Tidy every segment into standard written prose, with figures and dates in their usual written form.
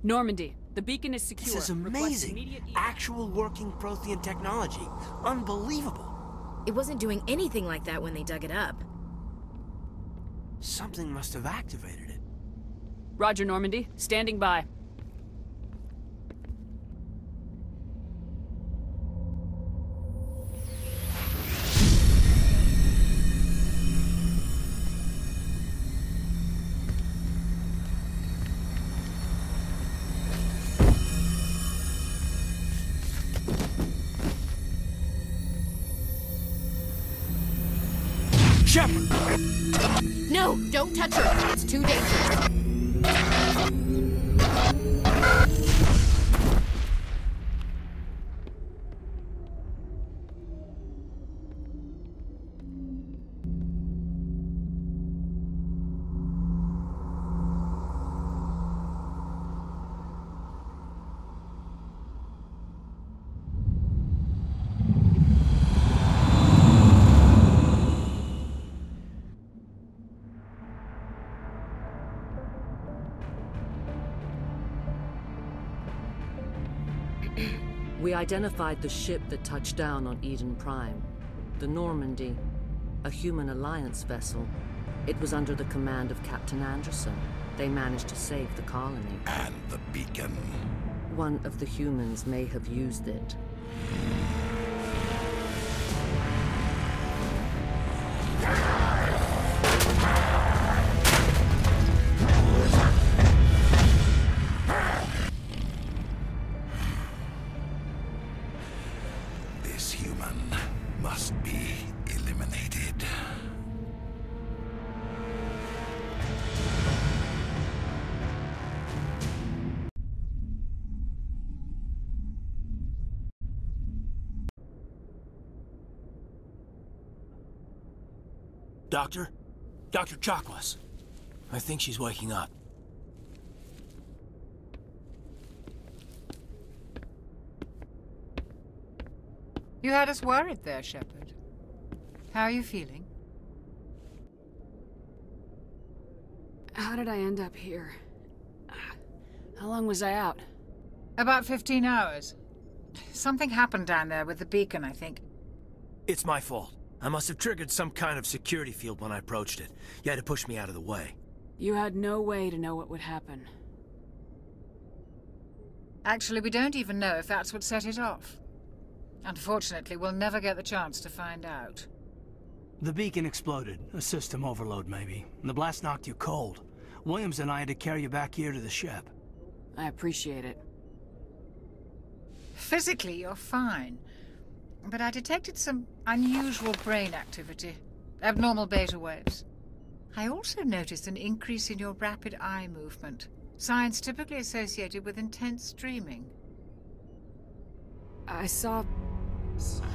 Normandy, the beacon is secure. This is Request amazing. immediate evac. Actual working Prothean technology. Unbelievable. It wasn't doing anything like that when they dug it up. Something must have activated it. Roger, Normandy. Standing by. Shepard! No, don't touch her. It's too dangerous. We identified the ship that touched down on Eden Prime. The Normandy, a human alliance vessel. It was under the command of Captain Anderson. They managed to save the colony. And the beacon. One of the humans may have used it. This human must be eliminated. Doctor? Dr. Chakwas. I think she's waking up. You had us worried there, Shepard. How are you feeling? How did I end up here? How long was I out? About 15 hours. Something happened down there with the beacon, I think. It's my fault. I must have triggered some kind of security field when I approached it. You had to push me out of the way. You had no way to know what would happen. Actually, we don't even know if that's what set it off. Unfortunately, we'll never get the chance to find out. The beacon exploded. A system overload, maybe. The blast knocked you cold. Williams and I had to carry you back here to the ship. I appreciate it. Physically, you're fine. But I detected some unusual brain activity. Abnormal beta waves. I also noticed an increase in your rapid eye movement. Signs typically associated with intense dreaming. I saw...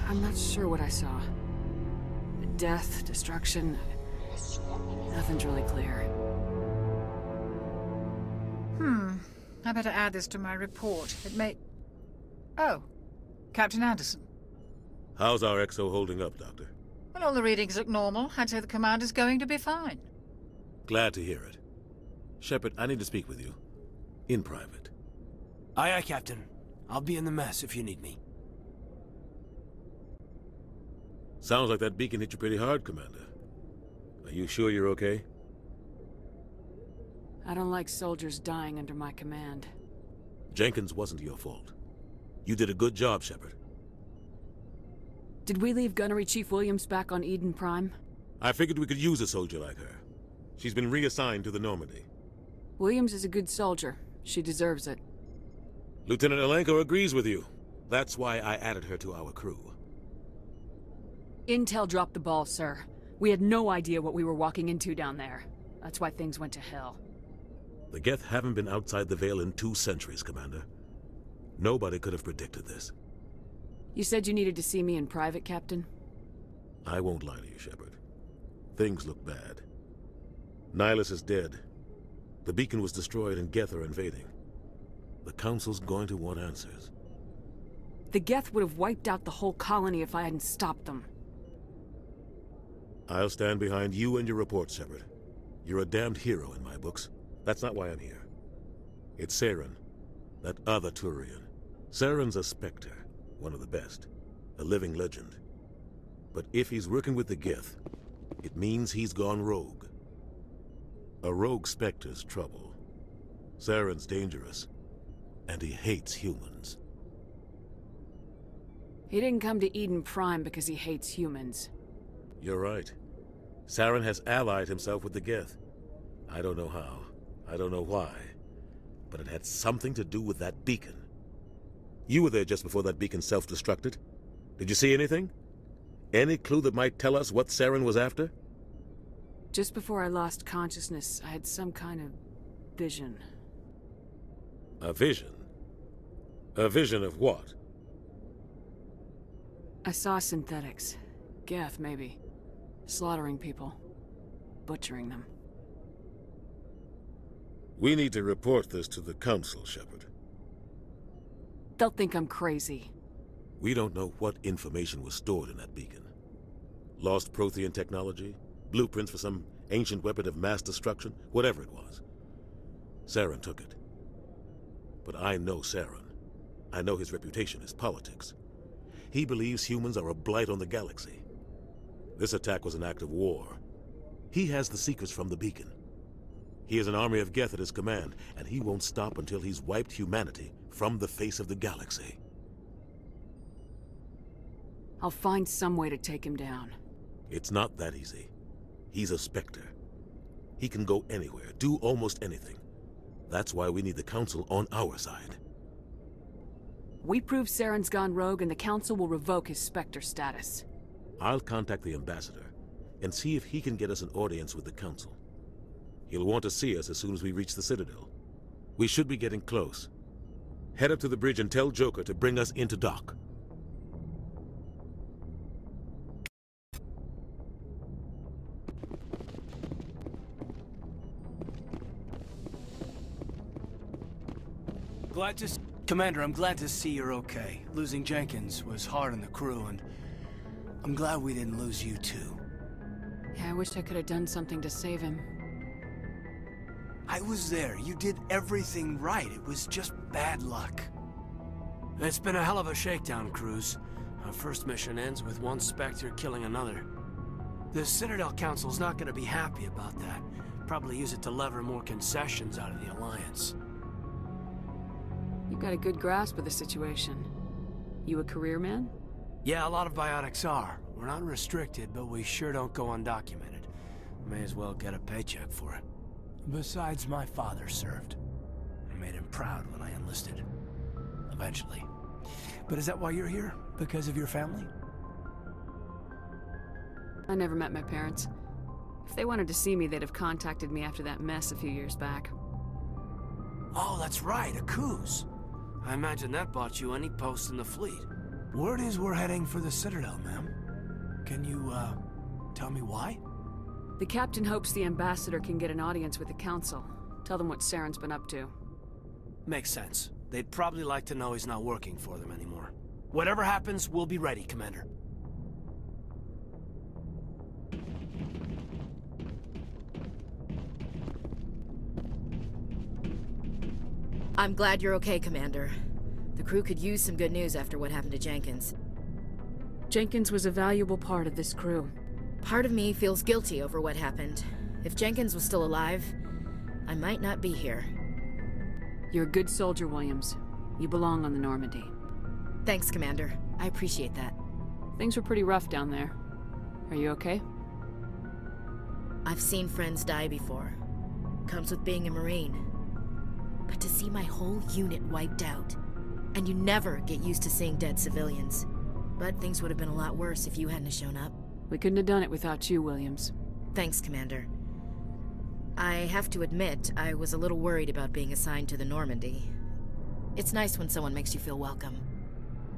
I'm not sure what I saw. Death, destruction... Nothing's really clear. I better add this to my report. It may... Oh. Captain Anderson. How's our XO holding up, Doctor? Well, all the readings look normal. I'd say the commander's going to be fine. Glad to hear it. Shepard, I need to speak with you. In private. Aye, aye, Captain. I'll be in the mess if you need me. Sounds like that beacon hit you pretty hard, Commander. Are you sure you're okay? I don't like soldiers dying under my command. Jenkins wasn't your fault. You did a good job, Shepard. Did we leave Gunnery Chief Williams back on Eden Prime? I figured we could use a soldier like her. She's been reassigned to the Normandy. Williams is a good soldier. She deserves it. Lieutenant Alenko agrees with you. That's why I added her to our crew. Intel dropped the ball, sir. We had no idea what we were walking into down there. That's why things went to hell. The Geth haven't been outside the Veil in 2 centuries, Commander. Nobody could have predicted this. You said you needed to see me in private, Captain? I won't lie to you, Shepard. Things look bad. Nihilus is dead. The beacon was destroyed and Geth are invading. The Council's going to want answers. The Geth would have wiped out the whole colony if I hadn't stopped them. I'll stand behind you and your report, Shepard. You're a damned hero in my books. That's not why I'm here. It's Saren, That other Turian. Saren's a Spectre, one of the best. A living legend. But if he's working with the Geth, it means he's gone rogue. A rogue Spectre's trouble. Saren's dangerous, and he hates humans. He didn't come to Eden Prime because he hates humans. You're right. Saren has allied himself with the Geth. I don't know how. I don't know why. But it had something to do with that beacon. You were there just before that beacon self-destructed. Did you see anything? Any clue that might tell us what Saren was after? Just before I lost consciousness, I had some kind of vision. A vision? A vision of what? I saw synthetics. Geth, maybe. Slaughtering people. Butchering them. We need to report this to the Council, Shepard. They'll think I'm crazy. We don't know what information was stored in that beacon. Lost Prothean technology? Blueprints for some ancient weapon of mass destruction? Whatever it was. Saren took it. But I know Saren. I know his reputation is politics. He believes humans are a blight on the galaxy. This attack was an act of war. He has the secrets from the beacon. He has an army of Geth at his command, and he won't stop until he's wiped humanity from the face of the galaxy. I'll find some way to take him down. It's not that easy. He's a Spectre. He can go anywhere, do almost anything. That's why we need the Council on our side. We prove Saren's gone rogue and the Council will revoke his Spectre status. I'll contact the Ambassador and see if he can get us an audience with the Council. He'll want to see us as soon as we reach the Citadel. We should be getting close. Head up to the bridge and tell Joker to bring us into dock. Commander, I'm glad to see you're okay. Losing Jenkins was hard on the crew, and I'm glad we didn't lose you too. Yeah, I wish I could have done something to save him. I was there. You did everything right. It was just bad luck. It's been a hell of a shakedown, Cruz. Our first mission ends with one Spectre killing another. The Citadel Council's not going to be happy about that. Probably use it to lever more concessions out of the Alliance. You've got a good grasp of the situation. You a career man? Yeah, a lot of biotics are. We're not restricted, but we sure don't go undocumented. May as well get a paycheck for it. Besides, my father served. I made him proud when I enlisted. Eventually. But is that why you're here? Because of your family? I never met my parents. If they wanted to see me, they'd have contacted me after that mess a few years back. Oh, that's right, a Coos. I imagine that bought you any post in the fleet. Word is we're heading for the Citadel, ma'am. Can you, tell me why? The captain hopes the Ambassador can get an audience with the Council. Tell them what Saren's been up to. Makes sense. They'd probably like to know he's not working for them anymore. Whatever happens, we'll be ready, Commander. I'm glad you're okay, Commander. The crew could use some good news after what happened to Jenkins. Jenkins was a valuable part of this crew. Part of me feels guilty over what happened. If Jenkins was still alive, I might not be here. You're a good soldier, Williams. You belong on the Normandy. Thanks, Commander. I appreciate that. Things were pretty rough down there. Are you okay? I've seen friends die before. Comes with being a Marine. But to see my whole unit wiped out, and you never get used to seeing dead civilians. But things would have been a lot worse if you hadn't shown up. We couldn't have done it without you, Williams. Thanks, Commander. I have to admit, I was a little worried about being assigned to the Normandy. It's nice when someone makes you feel welcome.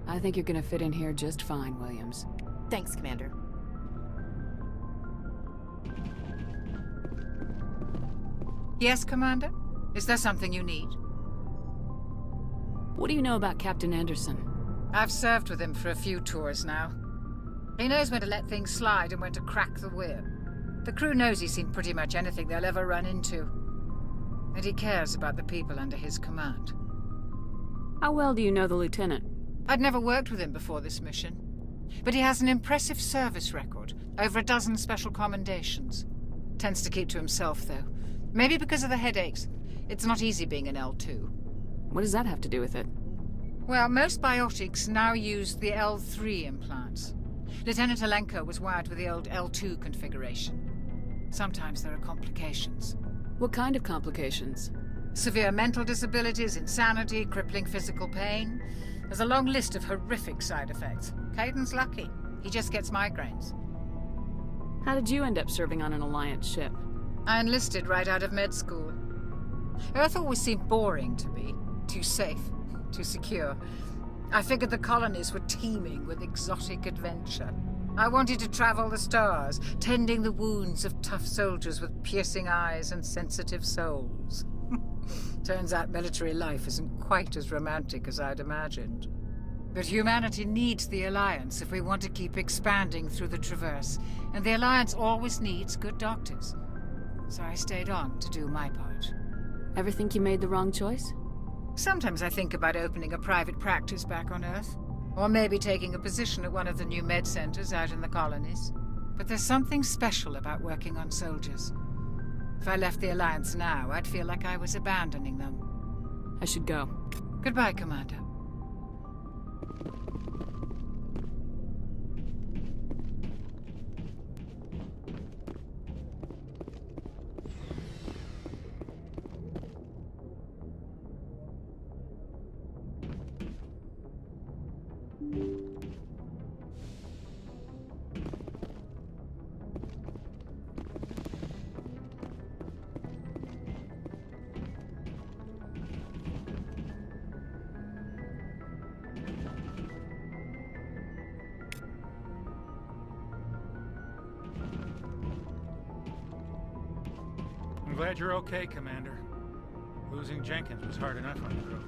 I think you're gonna fit in here just fine, Williams. Thanks, Commander. Yes, Commander? Is there something you need? What do you know about Captain Anderson? I've served with him for a few tours now. He knows when to let things slide and when to crack the whip. The crew knows he's seen pretty much anything they'll ever run into. And he cares about the people under his command. How well do you know the lieutenant? I'd never worked with him before this mission. But he has an impressive service record, over a dozen special commendations. Tends to keep to himself, though. Maybe because of the headaches. It's not easy being an L2. What does that have to do with it? Well, most biotics now use the L3 implants. Lieutenant Alenko was wired with the old L2 configuration. Sometimes there are complications. What kind of complications? Severe mental disabilities, insanity, crippling physical pain. There's a long list of horrific side effects. Caden's lucky. He just gets migraines. How did you end up serving on an Alliance ship? I enlisted right out of med school. Earth always seemed boring to me. Too safe, too secure. I figured the colonies were teeming with exotic adventure. I wanted to travel the stars, tending the wounds of tough soldiers with piercing eyes and sensitive souls. Turns out military life isn't quite as romantic as I'd imagined. But humanity needs the Alliance if we want to keep expanding through the Traverse, and the Alliance always needs good doctors. So I stayed on to do my part. Ever think you made the wrong choice? Sometimes I think about opening a private practice back on Earth, or maybe taking a position at one of the new med centers out in the colonies. But there's something special about working on soldiers. If I left the Alliance now, I'd feel like I was abandoning them. I should go. Goodbye, Commander. I'm glad you're okay, Commander. Losing Jenkins was hard enough on the crew.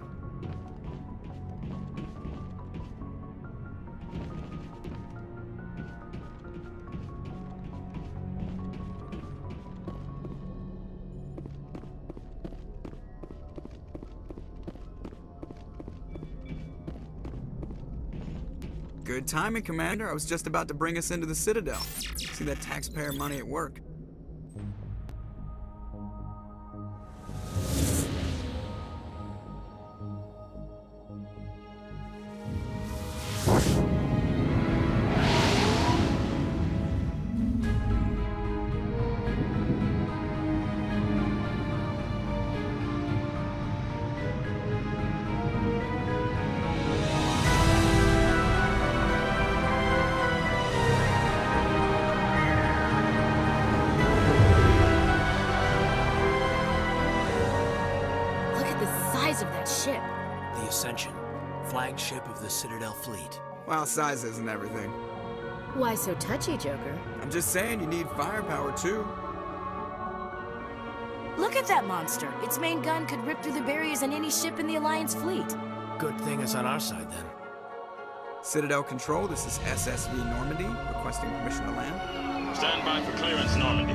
Good timing, Commander. I was just about to bring us into the Citadel. See that taxpayer money at work. Flagship of the Citadel fleet. Well, size isn't everything. Why so touchy, Joker? I'm just saying you need firepower, too. Look at that monster. Its main gun could rip through the barriers on any ship in the Alliance fleet. Good thing it's on our side, then. Citadel Control, this is SSV Normandy, requesting permission to land. Stand by for clearance, Normandy.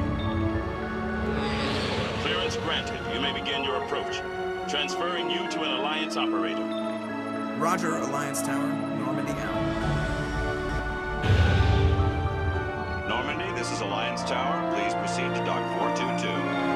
Clearance granted. You may begin your approach. Transferring you to an Alliance operator. Roger, Alliance Tower. Normandy out. Normandy, this is Alliance Tower. Please proceed to Dock 422.